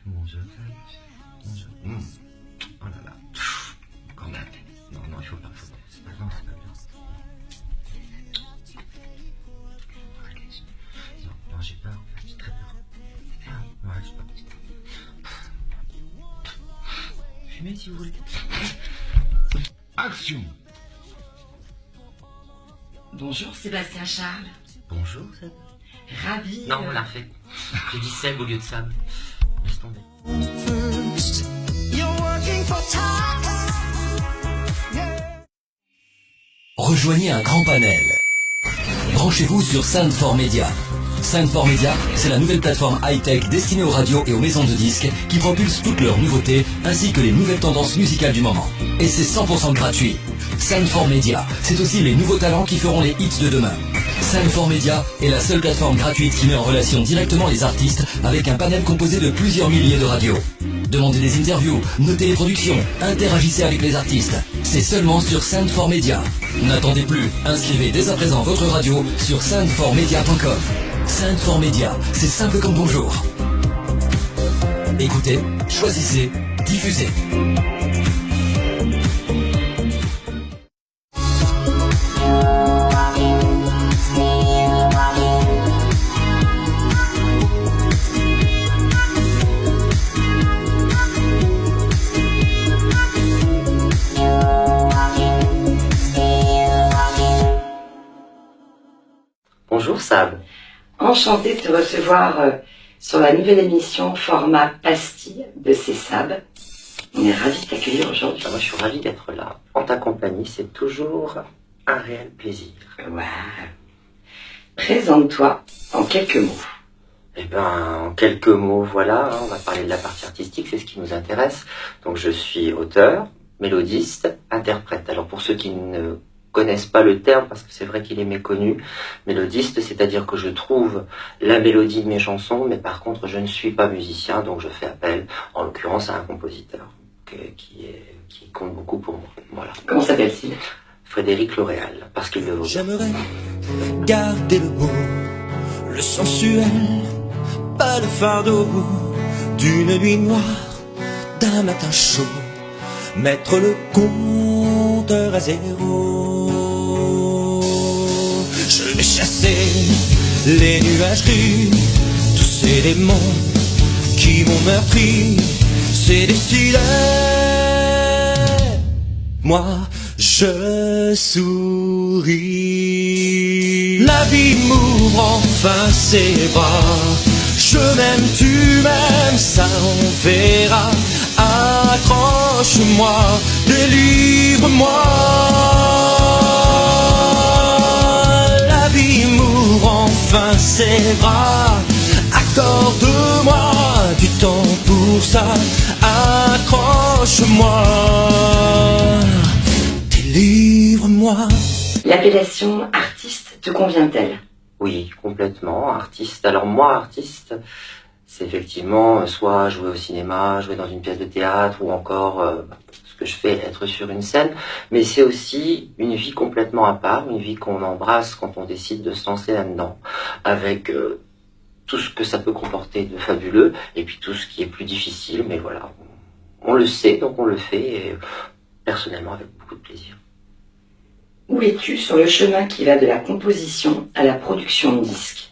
Bonjour. Bonjour. Oh là là. Quand même. Non, il faut pas. C'est pas bien, c'est pas bien. Non, j'ai peur. J'ai très peur. Ouais, j'ai peur. Fumez si vous voulez. Action. Bonjour Sébastien Charles. Bonjour, Seb. Ravi. Non, on l'a refait. J'ai dit Seb au lieu de Sam. Laisse tomber. First, you're working for tax. Rejoignez un grand panel. Branchez-vous sur Sound4 Media. Sound4 Media, c'est la nouvelle plateforme high-tech destinée aux radios et aux maisons de disques qui propulse toutes leurs nouveautés ainsi que les nouvelles tendances musicales du moment. Et c'est 100% gratuit. Sound4 Media, c'est aussi les nouveaux talents qui feront les hits de demain. Sound4 Media est la seule plateforme gratuite qui met en relation directement les artistes avec un panel composé de plusieurs milliers de radios. Demandez des interviews, notez les productions, interagissez avec les artistes. C'est seulement sur Sound4 Media. N'attendez plus, inscrivez dès à présent votre radio sur sound4media.com. Sound4 Media, c'est simple comme bonjour. Écoutez, choisissez, diffusez. Bonjour, Sab. Enchantée de te recevoir sur la nouvelle émission format pastille de CSAB. On est ravis de t'accueillir aujourd'hui. Moi, je suis ravi d'être là. En ta compagnie, c'est toujours un réel plaisir. Ouais. Présente-toi en quelques mots. Eh ben, en quelques mots, voilà, on va parler de la partie artistique, c'est ce qui nous intéresse. Donc, je suis auteur, mélodiste, interprète. Alors, pour ceux qui ne connaissent pas le terme, parce que c'est vrai qu'il est méconnu, mélodiste, c'est-à-dire que je trouve la mélodie de mes chansons, mais par contre, je ne suis pas musicien, donc je fais appel, en l'occurrence, à un compositeur qui compte beaucoup pour moi. Voilà. Comment s'appelle-t-il? Frédéric L'Oréal, parce qu'il le vaut. J'aimerais garder le beau, le sensuel, pas le fardeau d'une nuit noire, d'un matin chaud, mettre le compteur à zéro. Je vais chasser les nuages gris, tous ces démons qui m'ont meurtri, c'est décidé. Moi, je souris. La vie m'ouvre enfin ses bras. Je m'aime, tu m'aimes, ça on verra. Accroche-moi, délivre-moi. La vie m'ouvre enfin ses bras. Accorde-moi du temps pour ça. Accroche-moi, délivre-moi. L'appellation artiste te convient-elle? Oui, complètement, artiste. Alors moi, artiste, c'est effectivement soit jouer au cinéma, jouer dans une pièce de théâtre, ou encore ce que je fais, être sur une scène, mais c'est aussi une vie complètement à part, une vie qu'on embrasse quand on décide de se lancer là-dedans, avec tout ce que ça peut comporter de fabuleux, et puis tout ce qui est plus difficile, mais voilà, on le sait, donc on le fait, et personnellement avec beaucoup de plaisir. Où es-tu sur le chemin qui va de la composition à la production de disques?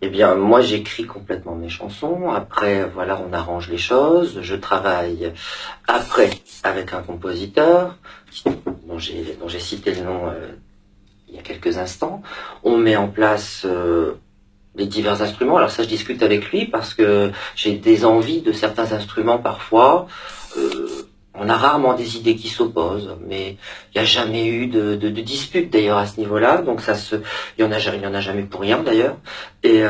Eh bien, moi, j'écris complètement mes chansons. Après, voilà, on arrange les choses. Je travaille après avec un compositeur dont j'ai cité le nom il y a quelques instants. On met en place les divers instruments. Alors ça, je discute avec lui parce que j'ai des envies de certains instruments parfois. On a rarement des idées qui s'opposent, mais il n'y a jamais eu de dispute d'ailleurs à ce niveau-là, donc il y en a jamais pour rien d'ailleurs. Et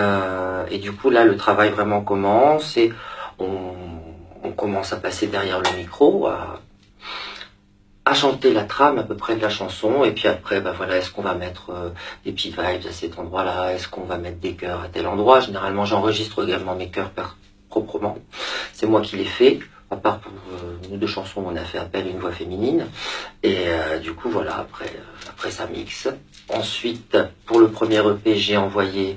du coup là, le travail vraiment commence et on commence à passer derrière le micro, à chanter la trame à peu près de la chanson, et puis après, voilà, est-ce qu'on va mettre des petits vibes à cet endroit-là, est-ce qu'on va mettre des chœurs à tel endroit. Généralement, j'enregistre également mes chœurs proprement, c'est moi qui les fais. À part pour une ou deux chansons, on a fait appel à une voix féminine. Et du coup, voilà, après ça mixe. Ensuite, pour le premier EP, j'ai envoyé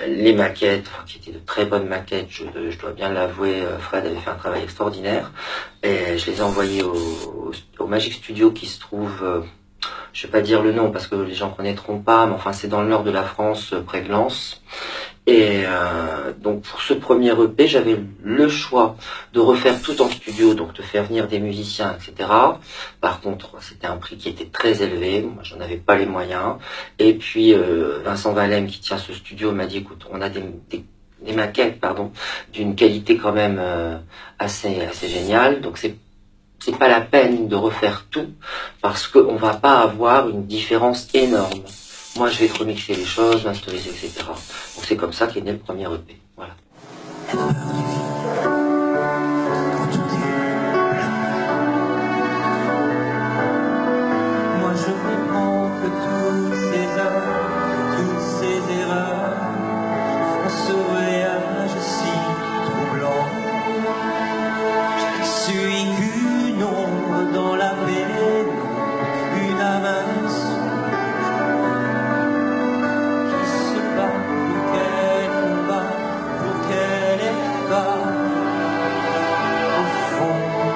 les maquettes, qui étaient de très bonnes maquettes. Je dois bien l'avouer, Fred avait fait un travail extraordinaire. Et je les ai envoyées au Magic Studio qui se trouve, je vais pas dire le nom parce que les gens connaîtront pas, mais enfin c'est dans le nord de la France, près de Lens. Et donc pour ce premier EP, j'avais le choix de refaire tout en studio, donc de faire venir des musiciens, etc. Par contre, c'était un prix qui était très élevé, moi j'en avais pas les moyens. Et puis Vincent Valem, qui tient ce studio, m'a dit écoute, on a des maquettes, d'une qualité quand même assez géniale, donc c'est pas la peine de refaire tout parce qu'on va pas avoir une différence énorme. Moi, je vais te remixer les choses, masteriser, etc. Donc c'est comme ça qu'est né le premier EP. Voilà. Moi je comprends que toutes ces heures, toutes ces erreurs font ce voyage si troublant. Je ne suis qu'une ombre dans la pénombre, une âme sombre qui se bat pour qu'elle combat, pour qu'elle est bas au fond de moi.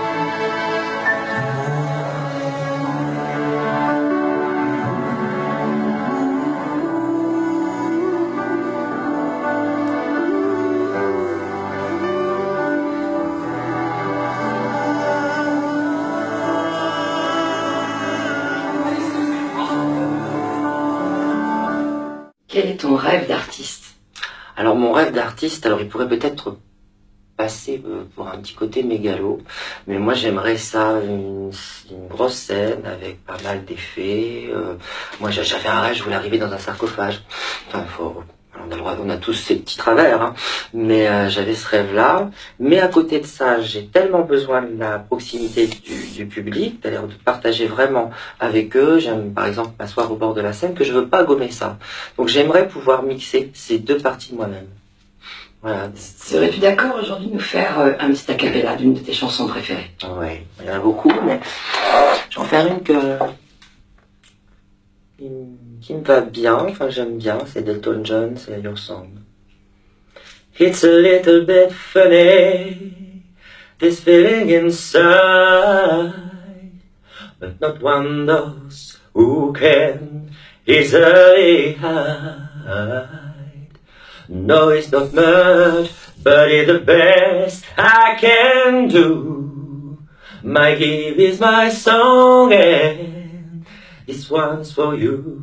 Quel est ton rêve d'artiste? Alors mon rêve d'artiste, il pourrait peut-être passer pour un petit côté mégalo, mais moi j'aimerais ça, une grosse scène avec pas mal d'effets. Moi j'avais un rêve, je voulais arriver dans un sarcophage. Enfin, on a tous ces petits travers, hein. Mais j'avais ce rêve-là. Mais à côté de ça, j'ai tellement besoin de la proximité du public, c'est-à-dire de partager vraiment avec eux. J'aime par exemple m'asseoir au bord de la scène, que je veux pas gommer ça. Donc j'aimerais pouvoir mixer ces deux parties de moi-même. Voilà. Serais-tu d'accord aujourd'hui de nous faire un petit a cappella d'une de tes chansons préférées? Ouais, il y en a beaucoup, mais je vais en faire une qui me va bien, enfin j'aime bien, c'est d'Elton John, c'est Your Song. It's a little bit funny, this feeling inside, but not one knows who can easily hide. No, it's not much, but it's the best I can do. My gift is my song and this one's for you.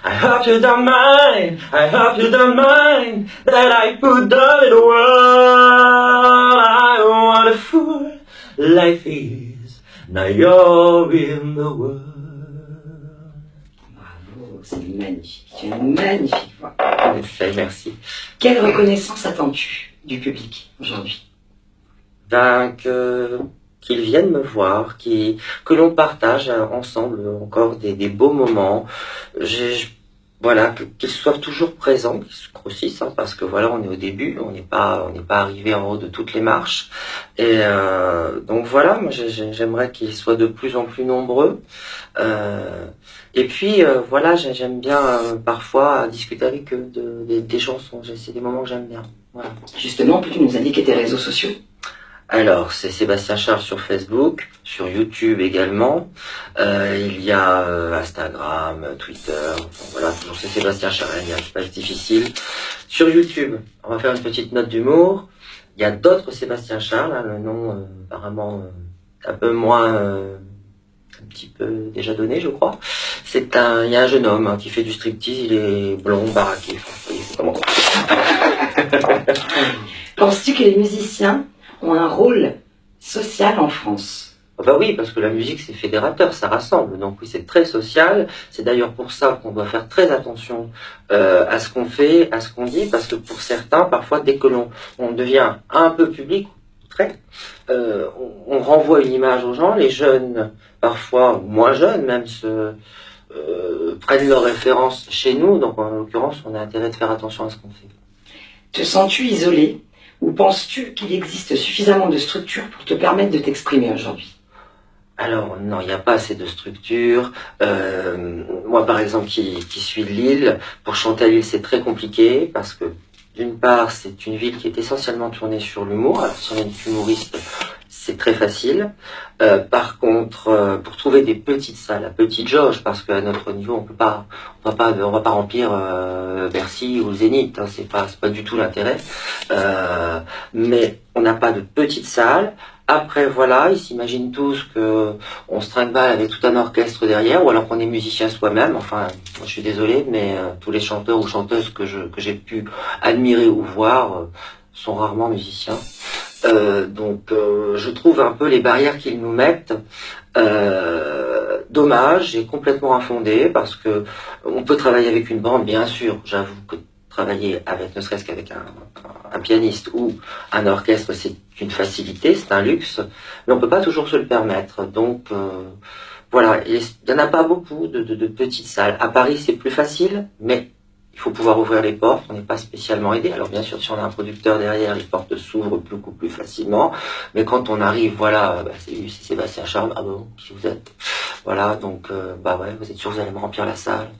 I hope you don't mind, I hope you don't mind that I put down in the world. I want a fool life is, now you're in the world. Bravo, c'est magnifique, tu as une magnifique voix. Merci. Quelle reconnaissance attends-tu du public aujourd'hui? Qu'ils viennent me voir, que l'on partage ensemble encore des beaux moments. Voilà, qu'ils soient toujours présents, qu'ils se grossissent, hein, parce que voilà, on est au début, on n'est pas arrivé en haut de toutes les marches. Et donc voilà, moi j'aimerais qu'ils soient de plus en plus nombreux. Et puis voilà, j'aime bien parfois discuter avec eux des chansons. C'est des moments que j'aime bien. Voilà. Justement, peux-tu nous indiquer tes réseaux sociaux? Alors, c'est Sébastien Charles sur Facebook, sur YouTube également. Il y a Instagram, Twitter, voilà, toujours c'est Sébastien Charles, il y a une page difficile. Sur YouTube, on va faire une petite note d'humour. Il y a d'autres Sébastien Charles, hein, le nom apparemment un peu moins, un petit peu déjà donné, je crois. Il y a un jeune homme qui fait du striptease, il est blond, baraqué. Enfin, c'est comment. Penses-tu que les musiciens ont un rôle social en France? Bah oui, parce que la musique c'est fédérateur, ça rassemble, donc oui c'est très social, c'est d'ailleurs pour ça qu'on doit faire très attention à ce qu'on fait, à ce qu'on dit, parce que pour certains, parfois dès que on devient un peu public, on renvoie une image aux gens, les jeunes, parfois moins jeunes même, prennent leurs références chez nous, donc en l'occurrence on a intérêt de faire attention à ce qu'on fait. Te sens-tu isolé Ou penses-tu qu'il existe suffisamment de structures pour te permettre de t'exprimer aujourd'hui? Alors non, il n'y a pas assez de structure. Moi par exemple qui suis de Lille, pour chanter à Lille c'est très compliqué parce que d'une part c'est une ville qui est essentiellement tournée sur l'humour. Alors si on est humoriste c'est très facile. Par contre pour trouver des petites salles à petite jauge, parce qu'à notre niveau on va pas remplir Bercy ou le Zénith, hein, c'est pas du tout l'intérêt. Mais on n'a pas de petites salles. Après, voilà, ils s'imaginent tous que on se trimballe avec tout un orchestre derrière, ou alors qu'on est musicien soi-même. Enfin, moi, je suis désolé, mais tous les chanteurs ou chanteuses que j'ai pu admirer ou voir sont rarement musiciens. Donc, je trouve un peu les barrières qu'ils nous mettent dommage et complètement infondées, parce que on peut travailler avec une bande, bien sûr. J'avoue que travailler avec, ne serait-ce qu'avec un pianiste ou un orchestre, c'est une facilité, c'est un luxe, mais on peut pas toujours se le permettre. Donc voilà, il y en a pas beaucoup de petites salles. À Paris, c'est plus facile, mais il faut pouvoir ouvrir les portes. On n'est pas spécialement aidé. Alors bien sûr, si on a un producteur derrière, les portes s'ouvrent beaucoup plus facilement. Mais quand on arrive, voilà, c'est Sébastien Charme. Ah bon, qui vous êtes? Voilà, donc ouais, vous êtes sûr que vous allez me remplir la salle?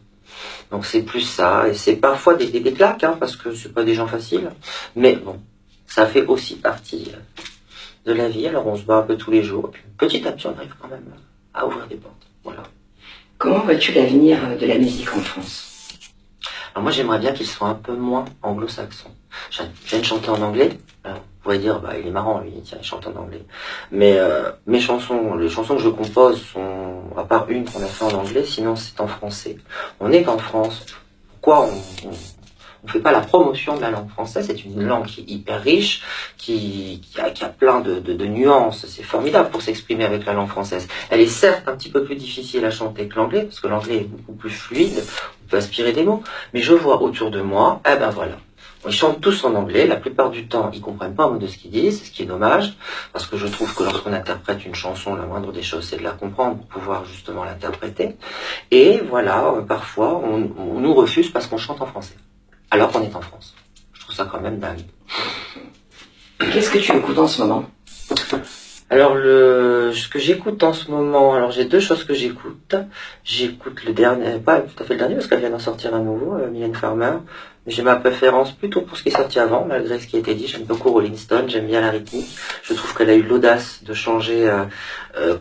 Donc c'est plus ça, et c'est parfois des claques, hein, parce que c'est pas des gens faciles, mais bon, ça fait aussi partie de la vie. Alors on se bat un peu tous les jours, et puis petit à petit on arrive quand même à ouvrir des portes. Voilà. Comment vois-tu l'avenir de la musique en France? Alors moi j'aimerais bien qu'il soit un peu moins anglo-saxon. Je viens de chanter en anglais. Alors, vous pourrez dire, il est marrant lui, tiens, il chante en anglais. Mais les chansons que je compose sont, à part une qu'on a fait en anglais, sinon c'est en français. On est qu'en France. Pourquoi on fait pas la promotion de la langue française? C'est une langue qui est hyper riche, qui a plein de nuances. C'est formidable pour s'exprimer avec la langue française. Elle est certes un petit peu plus difficile à chanter que l'anglais, parce que l'anglais est beaucoup plus fluide, on peut aspirer des mots. Mais je vois autour de moi, voilà. Ils chantent tous en anglais, la plupart du temps ils comprennent pas un mot de ce qu'ils disent, ce qui est dommage, parce que je trouve que lorsqu'on interprète une chanson, la moindre des choses c'est de la comprendre pour pouvoir justement l'interpréter. Et voilà, parfois on nous refuse parce qu'on chante en français, alors qu'on est en France. Je trouve ça quand même dingue. Qu'est-ce que tu écoutes en ce moment? Alors ce que j'écoute en ce moment, alors j'ai deux choses que j'écoute. J'écoute le dernier, pas tout à fait le dernier parce qu'elle vient d'en sortir un nouveau, Mylène Farmer. J'ai ma préférence plutôt pour ce qui est sorti avant, malgré ce qui a été dit. J'aime beaucoup Rolling Stone, j'aime bien la rythmique. Je trouve qu'elle a eu l'audace de changer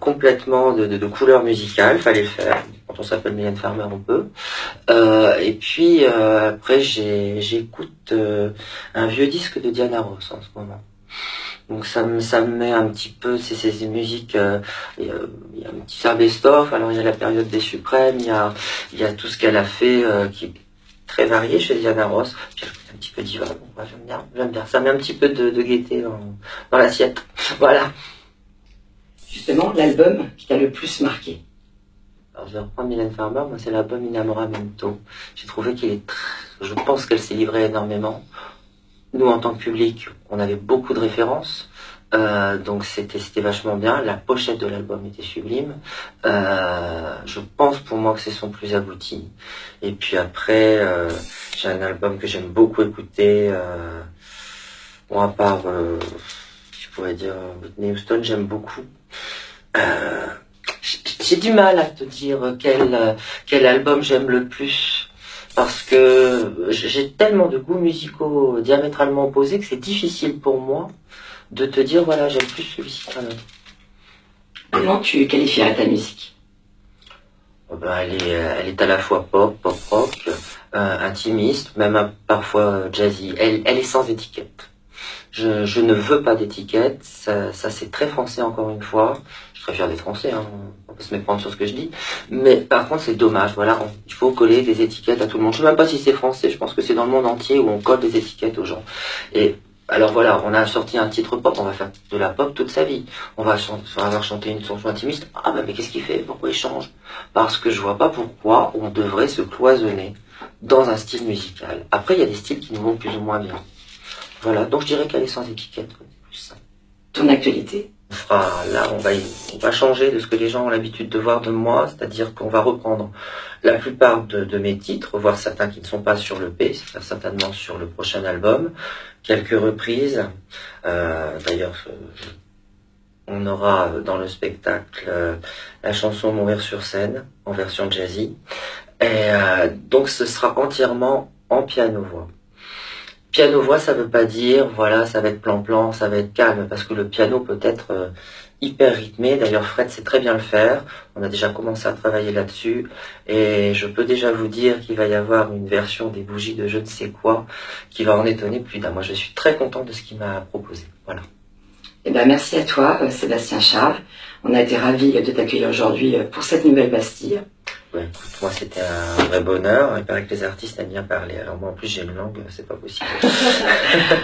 complètement de couleur musicale. Fallait le faire. Quand on s'appelle Mylène Farmer, on peut. Et puis après, j'écoute un vieux disque de Diana Ross en ce moment. Donc ça me met un petit peu ces musiques, il y a un petit best-of, alors il y a la période des suprêmes, il y a tout ce qu'elle a fait qui est très varié chez Diana Ross, puis un petit peu diva, bon, j'aime bien, ça met un petit peu de gaieté dans l'assiette, voilà. Justement, l'album qui t'a le plus marqué? Alors je vais reprendre Mylène Farmer, moi c'est l'album Innamoramento. J'ai trouvé je pense qu'elle s'est livrée énormément. Nous, en tant que public, on avait beaucoup de références, donc c'était vachement bien. La pochette de l'album était sublime. Je pense pour moi que c'est son plus abouti. Et puis après, j'ai un album que j'aime beaucoup écouter. Bon, à part, je pourrais dire Whitney Houston, j'aime beaucoup. J'ai du mal à te dire quel album j'aime le plus. Parce que j'ai tellement de goûts musicaux diamétralement opposés que c'est difficile pour moi de te dire, voilà, j'aime plus celui-ci qu'un autre. Comment tu qualifierais ta musique? Elle est à la fois pop rock, intimiste, même parfois jazzy. Elle est sans étiquette. Je ne veux pas d'étiquette. Ça c'est très français encore une fois. Je suis très fier d'être français, hein. On peut se méprendre sur ce que je dis. Mais par contre c'est dommage, voilà, il faut coller des étiquettes à tout le monde. Je sais même pas si c'est français, je pense que c'est dans le monde entier où on colle des étiquettes aux gens. Et alors voilà, on a sorti un titre pop, on va faire de la pop toute sa vie. On va avoir chanté une chanson intimiste. Ah mais qu'est-ce qu'il fait? Pourquoi il change? Parce que je vois pas pourquoi on devrait se cloisonner dans un style musical. Après il y a des styles qui nous vont plus ou moins bien. Voilà, donc je dirais qu'elle est sans étiquette, plus ça. Ton actualité? On va changer de ce que les gens ont l'habitude de voir de moi, c'est-à-dire qu'on va reprendre la plupart de mes titres, voire certains qui ne sont pas sur l'EP, c'est certainement sur le prochain album, quelques reprises. D'ailleurs, on aura dans le spectacle la chanson Mourir sur scène, en version jazzy. Et donc ce sera entièrement en piano-voix. Piano-voix, ça veut pas dire, voilà, ça va être plan-plan, ça va être calme, parce que le piano peut être hyper rythmé. D'ailleurs, Fred sait très bien le faire. On a déjà commencé à travailler là-dessus. Et je peux déjà vous dire qu'il va y avoir une version des bougies de je ne sais quoi qui va en étonner plus d'un. Moi, je suis très content de ce qu'il m'a proposé. Voilà. Eh ben, merci à toi, Sébastien Charles. On a été ravis de t'accueillir aujourd'hui pour cette nouvelle Bastille. Ouais, écoute, moi c'était un vrai bonheur. Il paraît que les artistes aiment bien parler. Alors moi en plus j'ai une langue, c'est pas possible.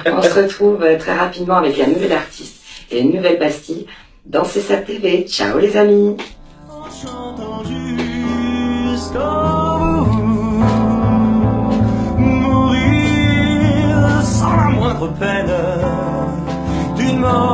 On se retrouve très rapidement avec la nouvelle artiste et une nouvelle Bastille dans CSAP TV. Ciao les amis. En chantant jusqu'au bout, mourir sans la moindre peine d'une mort